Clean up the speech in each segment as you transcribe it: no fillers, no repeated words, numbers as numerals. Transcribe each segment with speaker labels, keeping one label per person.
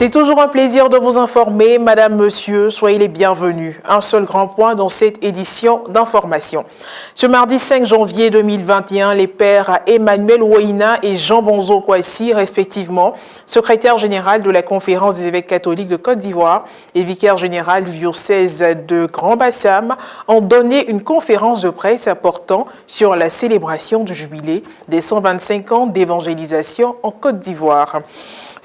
Speaker 1: C'est toujours un plaisir de vous informer. Madame, Monsieur, soyez les bienvenus. Un seul grand point dans cette édition d'information. Ce mardi 5 janvier 2021, les pères Emmanuel Woina et Jean Bonzo Kouassi, respectivement, secrétaire général de la Conférence des évêques catholiques de Côte d'Ivoire et vicaire général du diocèse de Grand-Bassam, ont donné une conférence de presse portant sur la célébration du jubilé des 125 ans d'évangélisation en Côte d'Ivoire.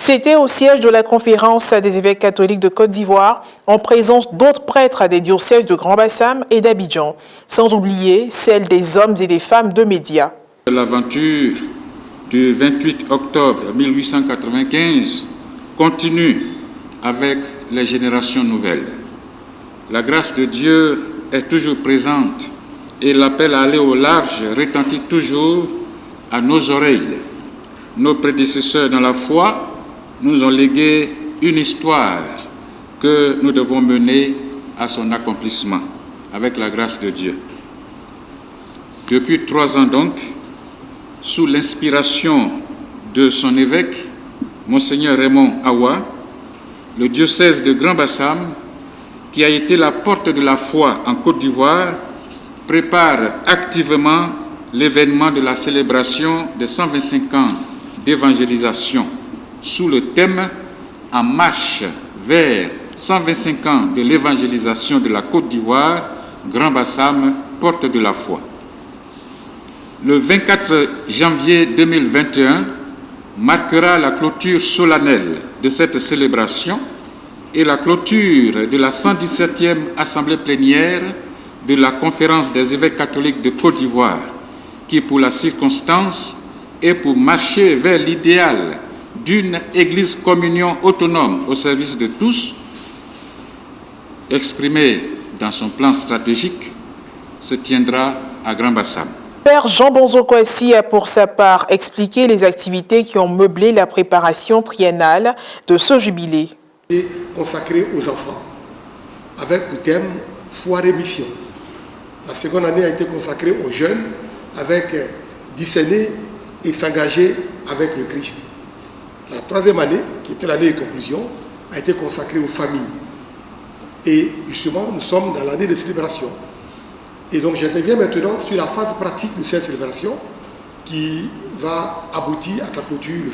Speaker 1: C'était au siège de la Conférence des évêques catholiques de Côte d'Ivoire, en présence d'autres prêtres des diocèses de Grand-Bassam et d'Abidjan, sans oublier celle des hommes et des femmes de médias.
Speaker 2: L'aventure du 28 octobre 1895 continue avec les générations nouvelles. La grâce de Dieu est toujours présente et l'appel à aller au large retentit toujours à nos oreilles. Nos prédécesseurs dans la foi nous ont légué une histoire que nous devons mener à son accomplissement avec la grâce de Dieu. Depuis 3 ans donc, sous l'inspiration de son évêque, Monseigneur Raymond Awa, le diocèse de Grand-Bassam, qui a été la porte de la foi en Côte d'Ivoire, prépare activement l'événement de la célébration des 125 ans d'évangélisation sous le thème « En marche vers 125 ans de l'évangélisation de la Côte d'Ivoire, Grand-Bassam, porte de la foi ». Le 24 janvier 2021 marquera la clôture solennelle de cette célébration et la clôture de la 117e Assemblée plénière de la Conférence des évêques catholiques de Côte d'Ivoire, qui pour la circonstance et pour marcher vers l'idéal d'une Église communion autonome au service de tous, exprimé dans son plan stratégique, se tiendra à Grand-Bassam.
Speaker 1: Père Jean Bonzo Kouassi a pour sa part expliqué les activités qui ont meublé la préparation triennale de ce jubilé.
Speaker 3: Consacré aux enfants, avec le thème foi et mission. La seconde année a été consacrée aux jeunes, avec discerner et s'engager avec le Christ. La troisième année, qui était l'année de conclusion, a été consacrée aux familles. Et justement, nous sommes dans l'année de célébration. Et donc j'interviens maintenant sur la phase pratique de cette célébration qui va aboutir à sa clôture le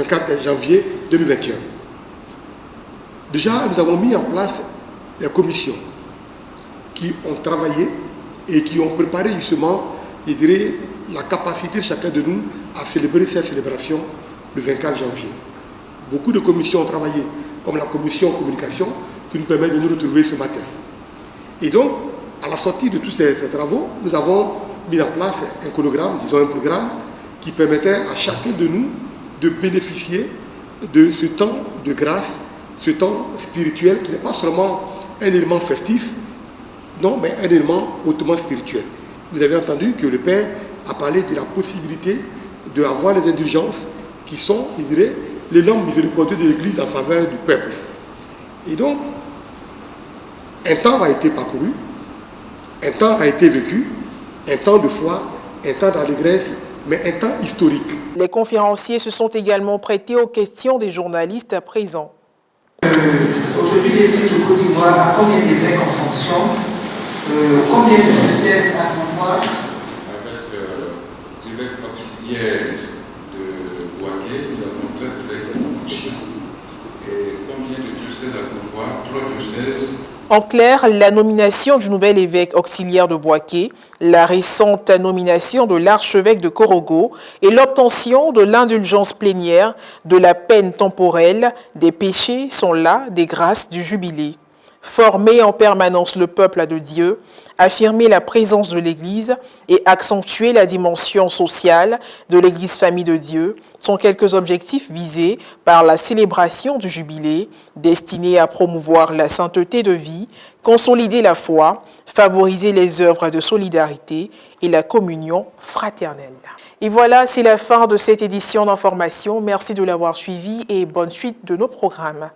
Speaker 3: 24 janvier 2021. Déjà, nous avons mis en place des commissions qui ont travaillé et qui ont préparé justement, je dirais, la capacité de chacun de nous à célébrer cette célébration le 24 janvier. Beaucoup de commissions ont travaillé, comme la commission communication, qui nous permet de nous retrouver ce matin. Et donc, à la sortie de tous ces travaux, nous avons mis en place un chronogramme, disons un programme, qui permettait à chacun de nous de bénéficier de ce temps de grâce, ce temps spirituel qui n'est pas seulement un élément festif, non, mais un élément hautement spirituel. Vous avez entendu que le Père a parlé de la possibilité d'avoir les indulgences qui sont, je dirais, les normes miséricordieuses de l'Église en faveur du peuple. Et donc, un temps a été parcouru, un temps a été vécu, un temps de foi, un temps d'allégresse, mais un temps historique.
Speaker 1: Les conférenciers se sont également prêtés aux questions des journalistes à présent.
Speaker 4: Aujourd'hui, l'Église de Côte d'Ivoire a combien d'évêques en fonction? Combien de diocèses à pouvoir?
Speaker 2: Avec les évêques auxiliaires de Bouaké, nous avons 13 évêques en fonction. Et combien de diocèses à pouvoir? 3 diocèses.
Speaker 1: En clair, la nomination du nouvel évêque auxiliaire de Bouaké, la récente nomination de l'archevêque de Korogo et l'obtention de l'indulgence plénière, de la peine temporelle, des péchés sont là des grâces du jubilé. Former en permanence le peuple de Dieu, affirmer la présence de l'Église et accentuer la dimension sociale de l'Église famille de Dieu sont quelques objectifs visés par la célébration du jubilé, destinée à promouvoir la sainteté de vie, consolider la foi, favoriser les œuvres de solidarité et la communion fraternelle. Et voilà, c'est la fin de cette édition d'information. Merci de l'avoir suivi et bonne suite de nos programmes.